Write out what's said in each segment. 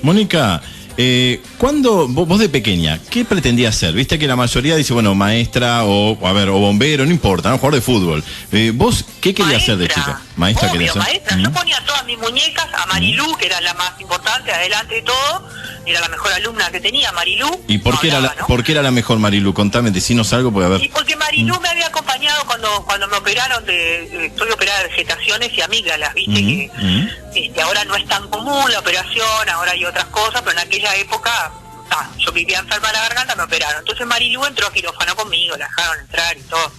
Mónica, ¿cuándo vos de pequeña, qué pretendías ser? Viste que la mayoría dice, bueno, maestra o bombero, no importa, ¿no? Jugador de fútbol. ¿Vos qué querías ser de chica? Maestra. Obvio, querías ser. maestra. Yo ponía todas mis muñecas a Marilú, que era la más importante, adelante de todo. Era la mejor alumna que tenía, Marilú. ¿Y por qué, por qué era la mejor Marilú? Contame, decinos algo, porque a ver. Y porque Marilú me había acompañado cuando me operaron estoy operada de vegetaciones y amígdalas, viste que ahora no es tan común la operación, ahora hay otras cosas, pero en aquella época yo vivía enferma de la garganta, me operaron. Entonces Marilú entró a quirófano conmigo, la dejaron entrar y todo.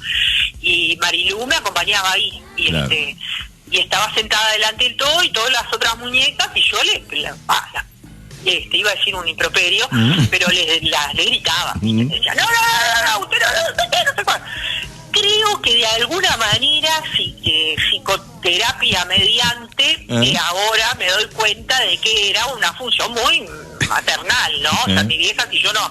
Y Marilú me acompañaba ahí, y claro. Y estaba sentada delante del todo y todas las otras muñecas, y yo iba a decir un improperio, pero le gritaba. Decía, no, usted no sé cuál. Creo que de alguna manera, psicoterapia mediante, ahora me doy cuenta de que era una función muy maternal, ¿no? O sea, mi vieja, si yo no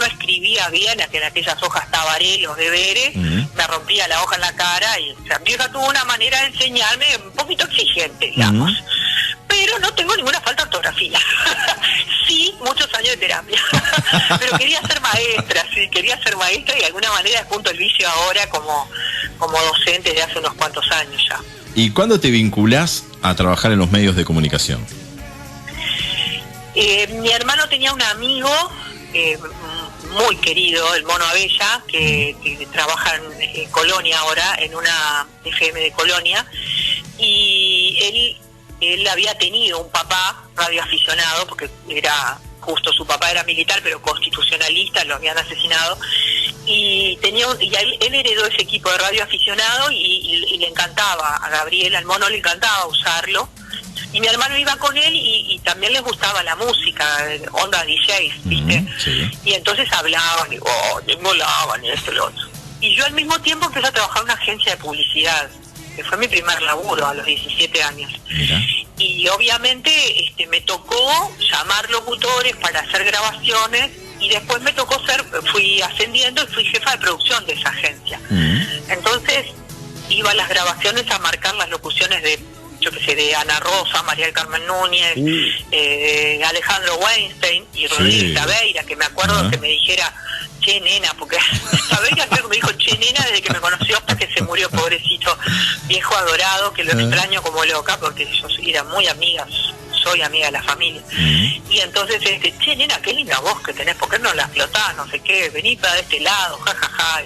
escribía bien en aquellas hojas tabaré, los deberes, me rompía la hoja en la cara, y o sea, mi vieja tuvo una manera de enseñarme un poquito exigente, digamos. Pero no tengo ninguna falta de ortografía. Sí, muchos años de terapia. Pero quería ser maestra, y de alguna manera junto el vicio ahora como docente de hace unos cuantos años ya. ¿Y cuándo te vinculás a trabajar en los medios de comunicación? Mi hermano tenía un amigo muy querido, el Mono Abella, que trabaja en Colonia ahora, en una FM de Colonia, y él había tenido un papá radioaficionado, porque su papá era militar, pero constitucionalista, lo habían asesinado, y él heredó ese equipo de radioaficionado y le encantaba, a Gabriel, al Mono le encantaba usarlo, y mi hermano iba con él y también les gustaba la música, onda DJs, ¿viste? Sí. Y entonces hablaban, y volaban, y esto y lo otro. Y yo al mismo tiempo empecé a trabajar en una agencia de publicidad, que fue mi primer laburo a los 17 años. Mira. Y obviamente me tocó llamar locutores para hacer grabaciones, y después fui ascendiendo y fui jefa de producción de esa agencia. Entonces iba a las grabaciones a marcar las locuciones de Ana Rosa, María del Carmen Núñez, Alejandro Weinstein y Rodríguez Taveira, que me acuerdo que me dijera, che nena, porque Taveira creo que me dijo che nena desde que me conoció hasta que se murió, pobrecito, viejo adorado, que lo extraño como loca, porque yo era muy amiga, soy amiga de la familia. Y entonces che nena, qué linda voz que tenés, ¿por qué no la explotás? No sé qué, vení para este lado, jajaja.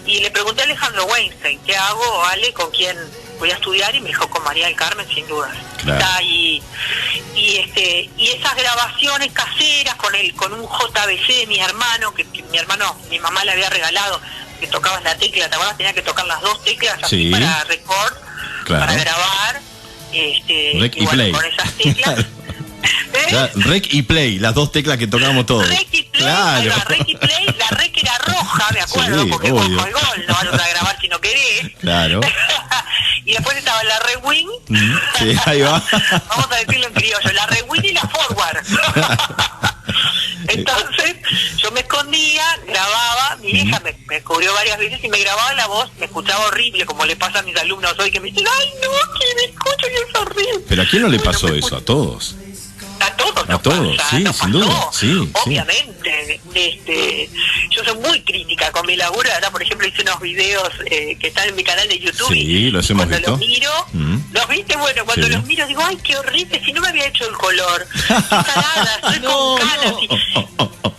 Y le pregunté a Alejandro Weinstein, ¿qué hago, Ale? ¿Con quién voy a estudiar? Y me dijo, con María del Carmen, sin duda. Claro. Y esas grabaciones caseras con un JBC de mi hermano, que mi mamá le había regalado, que tocabas la tecla, ¿te acuerdas? Tenía que tocar las dos teclas así para record, para grabar, Rec y play. Con esas teclas. Rec y play, las dos teclas que tocábamos todos. Rec y play, claro. Rec y play, la rec era roja, me acuerdo, porque bajo el gol, no van a grabar si no querés. Claro. Y después estaba la Rewin. Sí, ahí va. Vamos a decirlo en criollo, la Rewin y la Forward. Entonces, yo me escondía, grababa, mi hija me cubrió varias veces y me grababa la voz, me escuchaba horrible, como le pasa a mis alumnos hoy, que me dicen, ay no, que me escucho y es horrible. ¿Pero a quién no le pasó eso? ¿A todos? A todos, sí, sin duda, sí. Obviamente, yo soy muy crítica con mi laburo. Ahora, por ejemplo, hice unos videos que están en mi canal de YouTube. Sí, los hemos visto. Cuando los miro, ¿los viste? Bueno, cuando los miro digo, ay, qué horrible, si no me había hecho el color. Qué tarada, estoy con canas.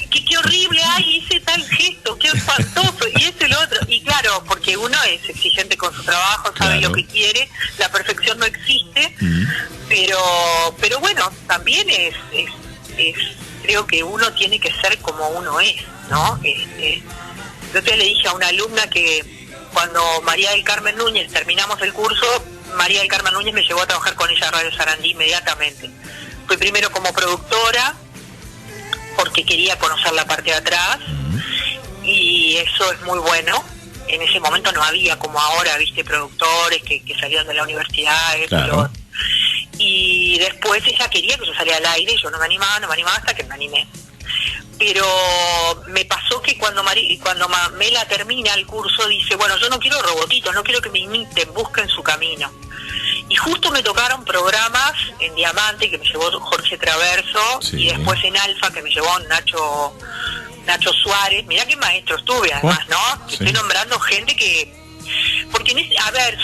Qué horrible, ay, hice tal gesto, qué espantoso, y esto y lo otro. Y claro, porque uno es exigente con su trabajo, sabe lo que quiere, la perfección no existe, pero bueno, también es creo que uno tiene que ser como uno es, ¿no? Yo te le dije a una alumna que cuando María del Carmen Núñez terminamos el curso, María del Carmen Núñez me llevó a trabajar con ella a Radio Sarandí inmediatamente. Fui primero como productora, porque quería conocer la parte de atrás, y eso es muy bueno. En ese momento no había como ahora, viste, productores que salían de la universidad, claro. Y después ella quería que yo saliera al aire, y yo no me animaba hasta que me animé. Pero me pasó que cuando Mela termina el curso dice, bueno, yo no quiero robotitos, no quiero que me imiten, busquen su camino. Y justo me tocaron programas en Diamante, que me llevó Jorge Traverso, Sí. y después en Alfa, que me llevó Nacho Suárez. Mirá qué maestro estuve, además, ¿no? Sí. Estoy nombrando gente que... Porque, a ver,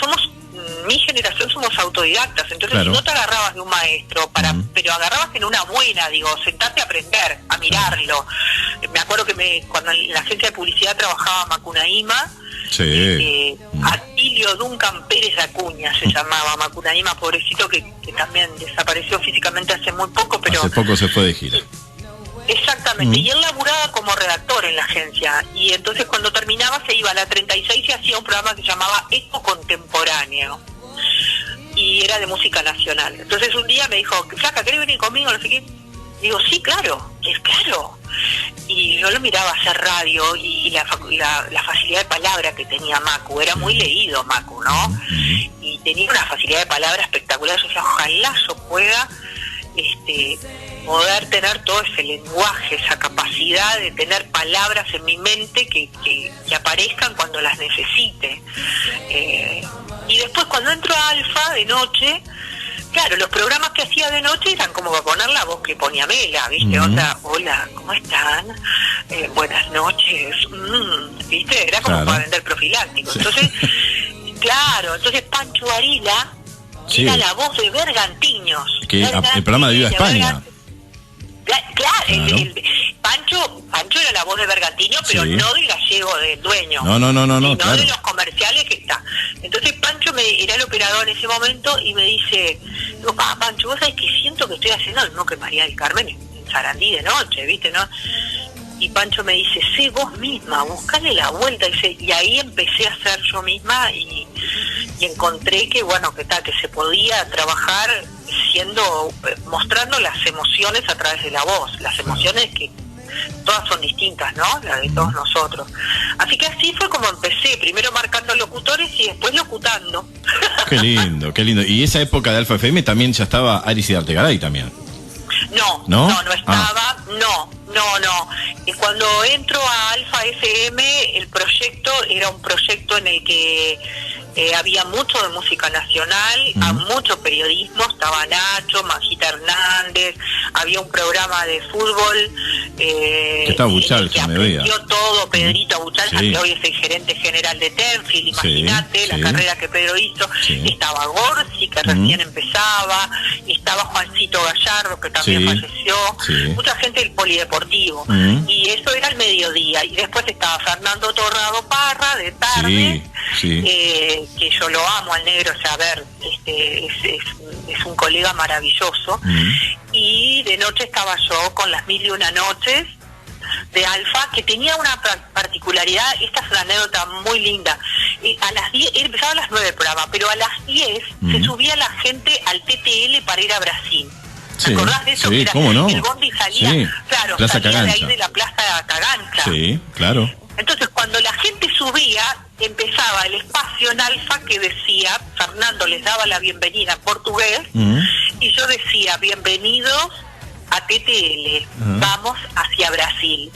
mi generación somos autodidactas, entonces Claro. si no te agarrabas de un maestro, pero agarrabas en una buena, digo, sentarte a aprender, a mirarlo. Me acuerdo que cuando en la agencia de publicidad trabajaba Macunaíma, Sí. Atilio Duncan Pérez Acuña se llamaba Macunaíma, pobrecito que también desapareció físicamente hace muy poco, pero... Hace poco se fue de gira. Exactamente, y él laburaba como redactor en la agencia, y entonces cuando terminaba se iba a la 36 y hacía un programa que se llamaba Eco Contemporáneo, y era de música nacional. Entonces un día me dijo, flaca, ¿querés venir conmigo? No sé qué. Digo, sí, claro, claro. Y yo lo miraba hacer radio y la facilidad de palabra que tenía Macu, era muy leído Macu, ¿no? Y tenía una facilidad de palabra espectacular. Yo decía, ojalá yo pueda poder tener todo ese lenguaje, esa capacidad de tener palabras en mi mente que aparezcan cuando las necesite. Y después cuando entro a Alfa de noche, claro, los programas que hacía de noche eran como para poner la voz que ponía Mela, ¿viste? Onda, hola, ¿cómo están? Buenas noches, ¿viste? Era como para vender profiláctico. Sí. Entonces, claro, entonces Pancho Varela era la voz de Bergantiños. El programa de Viva España. Claro. Pancho era la voz de Bergantiño, pero no del gallego, del dueño. No, claro. De los comerciales que está. Entonces Pancho era el operador en ese momento y me dice, digo, Pancho, vos sabés que siento que estoy haciendo lo mismo que María del Carmen en Sarandí de noche, ¿viste? ¿No? Y Pancho me dice, sé vos misma, buscale la vuelta. Y ahí empecé a hacer yo misma y encontré que, bueno, que se podía trabajar mostrando las emociones a través de la voz, las emociones que todas son distintas, ¿no? La de todos nosotros. Así que así fue como empecé, primero marcando locutores y después locutando. Qué lindo, qué lindo. Y esa época de Alfa FM también ya estaba Aris y Artegaray también. No estaba, no. Y cuando entro a Alfa FM, el proyecto era un proyecto en el que había mucho de música nacional, mucho periodismo, estaba Nacho, Majita Hernández, había un programa de fútbol que estaba Buchal, que aprendió todo Pedrito Buchal, que hoy es el gerente general de Tenfield, imagínate la carrera que Pedro hizo. Estaba Gorsi, que recién empezaba, estaba Juancito Gallardo, que también falleció, mucha gente del polideportivo, y eso era el mediodía, y después estaba Fernando Torrado Parra de tarde, que yo lo amo al negro, o sea, a ver, es un colega maravilloso, y de noche estaba yo con las 1001 noches de Alfa, que tenía una particularidad. Esta es una anécdota muy linda. A las 10, empezaba a las 9 el programa, pero a las 10 se subía la gente al TTL para ir a Brasil. ¿Te acordás de eso? Sí, que era, ¿cómo no? el bondi salía, claro, Plaza salía Cagancha. de ahí de la Plaza Cagancha. Sí, claro. Entonces, cuando la gente subía, empezaba el espacio en Alfa que decía, Fernando les daba la bienvenida en portugués, y yo decía, bienvenidos a TTL, vamos hacia Brasil.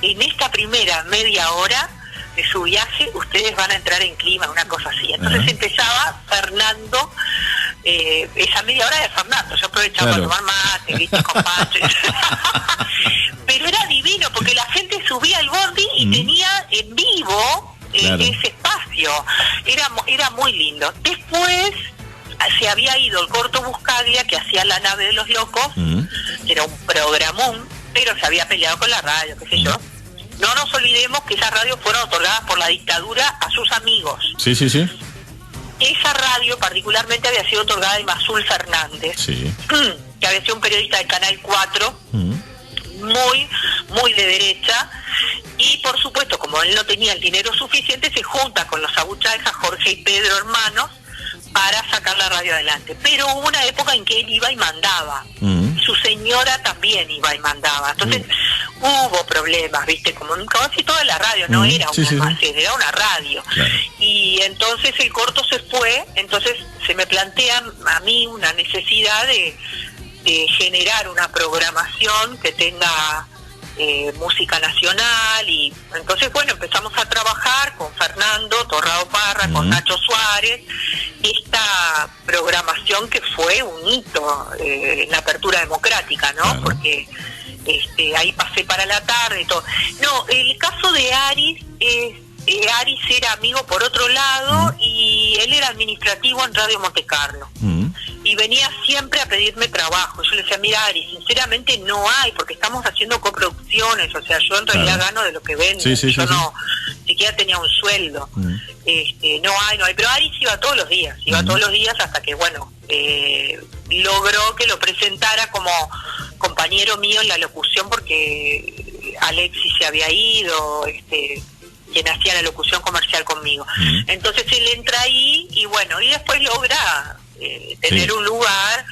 En esta primera media hora de su viaje, ustedes van a entrar en clima, una cosa así. Entonces empezaba Fernando, esa media hora de Fernando, yo aprovechaba para tomar mate, viste, con Pancho. Pero era divino, porque la gente subía al bondi y tenía en vivo ese espacio. Era muy lindo. Después se había ido el Corto Buscaglia, que hacía La Nave de los Locos, que era un programón, pero se había peleado con la radio, qué sé yo. No nos olvidemos que esas radios fueron otorgadas por la dictadura a sus amigos. Sí. Esa radio particularmente había sido otorgada a Imazul Fernández, que había sido un periodista de Canal 4, muy de derecha, y por supuesto, como él no tenía el dinero suficiente, se junta con los Abuchajes, Jorge y Pedro hermanos, para sacar la radio adelante. Pero hubo una época en que él iba y mandaba. Su señora también iba y mandaba. Entonces hubo problemas, ¿viste? Como casi toda la radio, no era un almacén, era una radio. Claro. Y entonces el Corto se fue, entonces se me plantea a mí una necesidad de generar una programación que tenga música nacional, y entonces bueno, empezamos a trabajar con Fernando Torrado Parra, con Nacho Suárez, esta programación que fue un hito en la apertura democrática, ¿no? Claro. Porque ahí pasé para la tarde y todo. No, el caso de Aris Aris era amigo por otro lado y él era administrativo en Radio Monte Carlo. Y venía siempre a pedirme trabajo. Yo le decía, mira, Aris, sinceramente no hay, porque estamos haciendo coproducciones, o sea, yo en realidad gano de lo que vendo. Yo no siquiera tenía un sueldo. No hay, pero Aris iba todos los días, hasta que, bueno, logró que lo presentara como compañero mío en la locución, porque Alexis se había ido, quien hacía la locución comercial conmigo. Entonces él entra ahí y bueno, y después logra tener un lugar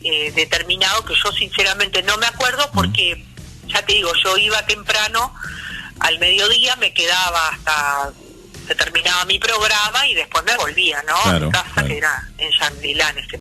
determinado que yo sinceramente no me acuerdo, porque ya te digo, yo iba temprano al mediodía, me quedaba hasta se terminaba mi programa y después me volvía, ¿no? A mi casa, que era en Shangri-La en ese